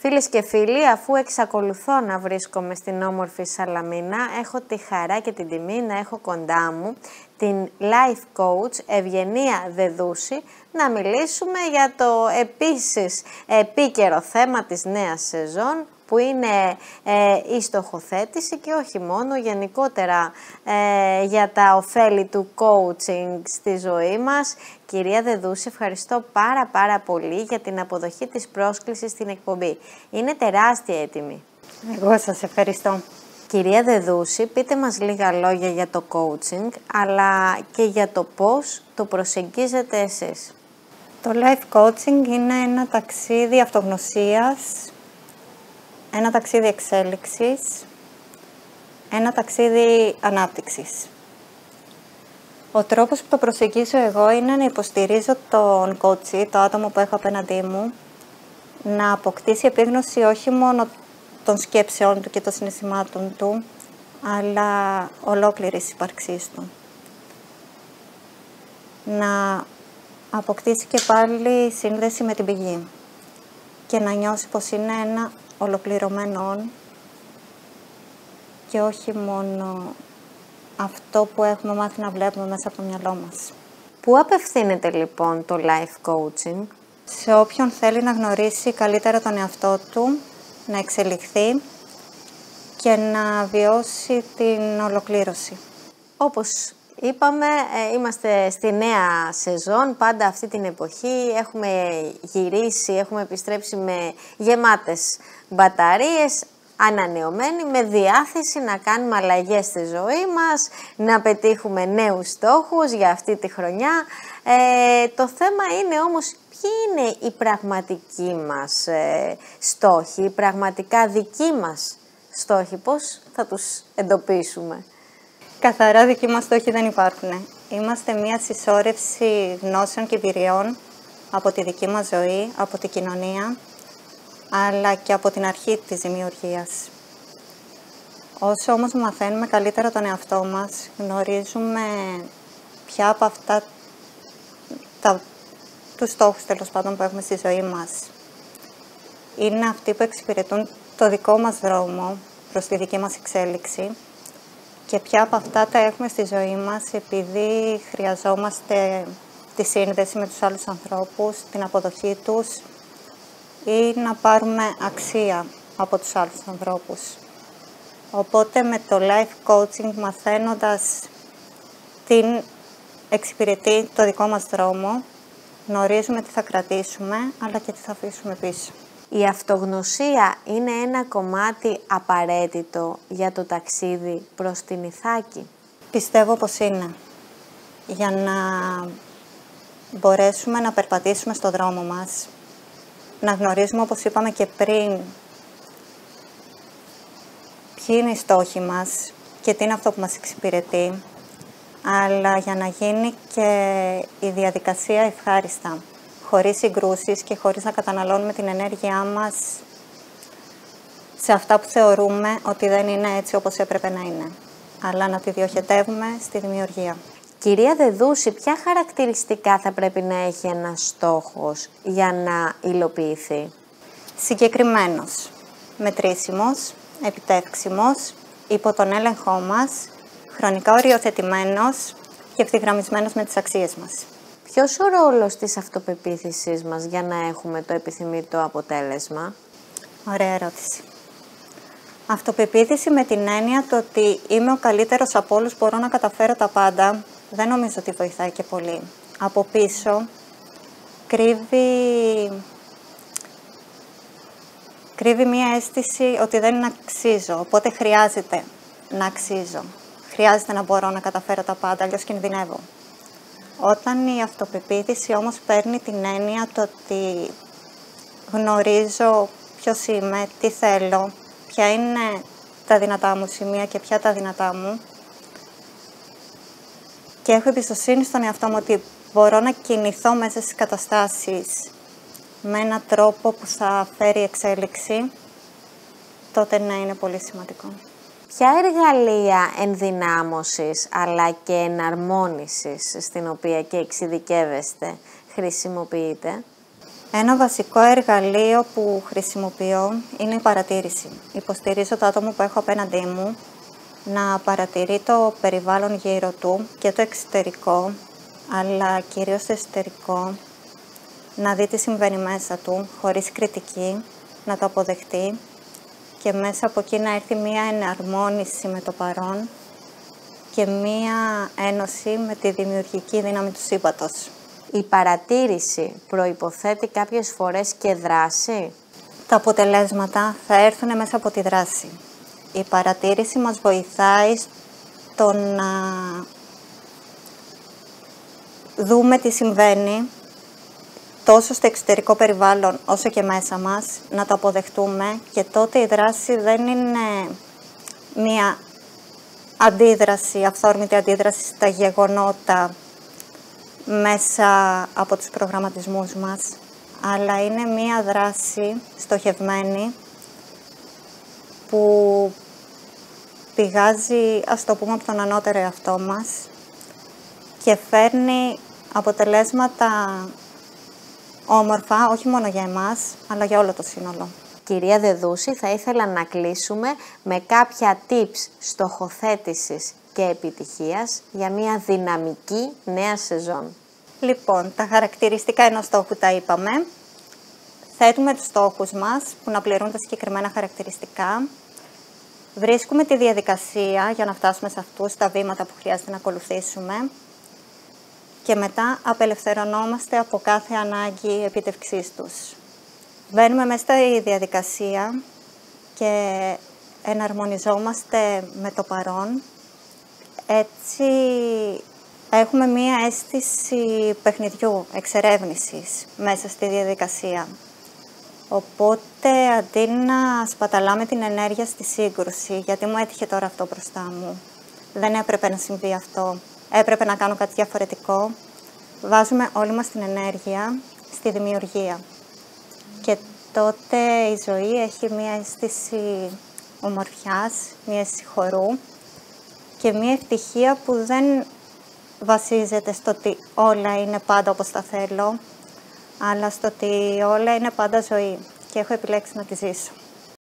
Φίλες και φίλοι, αφού εξακολουθώ να βρίσκομαι στην όμορφη Σαλαμίνα, έχω τη χαρά και την τιμή να έχω κοντά μου την life coach Ευγενία Δεδούση να μιλήσουμε για το επίσης επίκαιρο θέμα της νέας σεζόν, που είναι η στοχοθέτηση και όχι μόνο, γενικότερα για τα ωφέλη του coaching στη ζωή μας. Κυρία Δεδούση, ευχαριστώ πάρα πολύ για την αποδοχή της πρόσκλησης στην εκπομπή. Είναι τεράστια έτοιμη. Εγώ σας ευχαριστώ. Κυρία Δεδούση, πείτε μας λίγα λόγια για το coaching, αλλά και για το πώς το προσεγγίζετε εσείς. Το life coaching είναι ένα ταξίδι αυτογνωσίας, ένα ταξίδι εξέλιξης, ένα ταξίδι ανάπτυξης. Ο τρόπος που το προσεγγίζω εγώ είναι να υποστηρίζω τον coach, το άτομο που έχω απέναντί μου, να αποκτήσει επίγνωση όχι μόνο των σκέψεών του και των συναισθημάτων του, αλλά ολόκληρης ύπαρξής του. Να αποκτήσει και πάλι σύνδεση με την πηγή και να νιώσει πως είναι ένα ολοκληρωμένο και όχι μόνο αυτό που έχουμε μάθει να βλέπουμε μέσα από το μυαλό μας. Πού απευθύνεται λοιπόν το life coaching? Σε όποιον θέλει να γνωρίσει καλύτερα τον εαυτό του, να εξελιχθεί και να βιώσει την ολοκλήρωση. Όπως είπαμε, είμαστε στη νέα σεζόν, πάντα αυτή την εποχή έχουμε γυρίσει, έχουμε επιστρέψει με γεμάτες μπαταρίες, ανανεωμένοι, με διάθεση να κάνουμε αλλαγές στη ζωή μας, να πετύχουμε νέους στόχους για αυτή τη χρονιά. Το θέμα είναι όμως ποιοι είναι οι πραγματικοί μας στόχοι, οι πραγματικά δικοί μας στόχοι, πώς θα τους εντοπίσουμε? Καθαρά δικοί μας στόχοι δεν υπάρχουν. Είμαστε μια συσσόρευση γνώσεων και εμπειριών από τη δική μας ζωή, από την κοινωνία, αλλά και από την αρχή της δημιουργίας. Όσο όμως μαθαίνουμε καλύτερα τον εαυτό μας, γνωρίζουμε ποια από αυτά τους στόχους τέλος πάντων που έχουμε στη ζωή μας είναι αυτοί που εξυπηρετούν το δικό μας δρόμο προς τη δική μας εξέλιξη και ποια από αυτά τα έχουμε στη ζωή μας επειδή χρειαζόμαστε τη σύνδεση με τους άλλους ανθρώπους, την αποδοχή τους ή να πάρουμε αξία από τους άλλους ανθρώπους. Οπότε με το life coaching, μαθαίνοντας τι εξυπηρετεί το δικό μας δρόμο, γνωρίζουμε τι θα κρατήσουμε αλλά και τι θα αφήσουμε πίσω. Η αυτογνωσία είναι ένα κομμάτι απαραίτητο για το ταξίδι προς την Ιθάκη? Πιστεύω πως είναι. Για να μπορέσουμε να περπατήσουμε στο δρόμο μας, να γνωρίζουμε, όπως είπαμε και πριν, ποιοι είναι οι στόχοι μας και τι είναι αυτό που μας εξυπηρετεί, αλλά για να γίνει και η διαδικασία ευχάριστα, χωρίς συγκρούσεις και χωρίς να καταναλώνουμε την ενέργειά μας σε αυτά που θεωρούμε ότι δεν είναι έτσι όπως έπρεπε να είναι, αλλά να τη διοχετεύουμε στη δημιουργία. Κυρία Δεδούση, ποια χαρακτηριστικά θα πρέπει να έχει ένας στόχος για να υλοποιηθεί? Συγκεκριμένος, μετρήσιμος, επιτεύξιμος, υπό τον έλεγχό μας, χρονικά οριοθετημένος και ευθυγραμμισμένος με τις αξίες μας. Ποιος ο ρόλος της αυτοπεποίθησής μας για να έχουμε το επιθυμητό αποτέλεσμα? Ωραία ερώτηση. Αυτοπεποίθηση με την έννοια το ότι είμαι ο καλύτερος από όλους, μπορώ να καταφέρω τα πάντα, δεν νομίζω ότι βοηθάει και πολύ. Από πίσω κρύβει μία αίσθηση ότι δεν αξίζω, οπότε χρειάζεται να αξίζω. Χρειάζεται να μπορώ να καταφέρω τα πάντα, αλλιώς κινδυνεύω. Όταν η αυτοπεποίθηση όμως παίρνει την έννοια το ότι γνωρίζω ποιος είμαι, τι θέλω, ποια είναι τα δυνατά μου σημεία και ποια τα δυνατά μου, και έχω εμπιστοσύνη στον εαυτό μου ότι μπορώ να κινηθώ μέσα στις καταστάσεις με έναν τρόπο που θα φέρει εξέλιξη, τότε ναι, είναι πολύ σημαντικό. Ποια εργαλεία ενδυνάμωσης αλλά και εναρμόνισης, στην οποία και εξειδικεύεστε, χρησιμοποιείτε? Ένα βασικό εργαλείο που χρησιμοποιώ είναι η παρατήρηση. Υποστηρίζω το άτομο που έχω απέναντί μου να παρατηρεί το περιβάλλον γύρω του και το εξωτερικό, αλλά κυρίως το εσωτερικό, να δει τι συμβαίνει μέσα του, χωρίς κριτική, να το αποδεχτεί και μέσα από εκεί να έρθει μία εναρμόνιση με το παρόν και μία ένωση με τη δημιουργική δύναμη του σύμπαντος. Η παρατήρηση προϋποθέτει κάποιες φορές και δράση? Τα αποτελέσματα θα έρθουν μέσα από τη δράση. Η παρατήρηση μας βοηθάει στο να δούμε τι συμβαίνει τόσο στο εξωτερικό περιβάλλον όσο και μέσα μας, να το αποδεχτούμε, και τότε η δράση δεν είναι μία αντίδραση, αυθόρμητη αντίδραση στα γεγονότα μέσα από τους προγραμματισμούς μας, αλλά είναι μία δράση στοχευμένη που πηγάζει, ας το πούμε, από τον ανώτερο εαυτό μας και φέρνει αποτελέσματα όμορφα, όχι μόνο για εμάς, αλλά για όλο το σύνολο. Κυρία Δεδούση, θα ήθελα να κλείσουμε με κάποια tips στοχοθέτησης και επιτυχίας για μια δυναμική νέα σεζόν. Λοιπόν, τα χαρακτηριστικά ενός στόχου τα είπαμε. Θέτουμε τους στόχους μας που να πληρούν τα συγκεκριμένα χαρακτηριστικά. Βρίσκουμε τη διαδικασία για να φτάσουμε σε αυτούς, τα βήματα που χρειάζεται να ακολουθήσουμε. Και μετά απελευθερωνόμαστε από κάθε ανάγκη επίτευξής τους. Μπαίνουμε μέσα στη διαδικασία και εναρμονιζόμαστε με το παρόν. Έτσι έχουμε μία αίσθηση παιχνιδιού, εξερεύνησης μέσα στη διαδικασία. Οπότε αντί να σπαταλάμε την ενέργεια στη σύγκρουση, γιατί μου έτυχε τώρα αυτό μπροστά μου, δεν έπρεπε να συμβεί αυτό, έπρεπε να κάνω κάτι διαφορετικό, βάζουμε όλη μας την ενέργεια στη δημιουργία. Και τότε η ζωή έχει μία αίσθηση ομορφιάς, μία αίσθηση χορού και μία ευτυχία που δεν βασίζεται στο ότι όλα είναι πάντα όπως τα θέλω, αλλά στο ότι όλα είναι πάντα ζωή και έχω επιλέξει να τη ζήσω.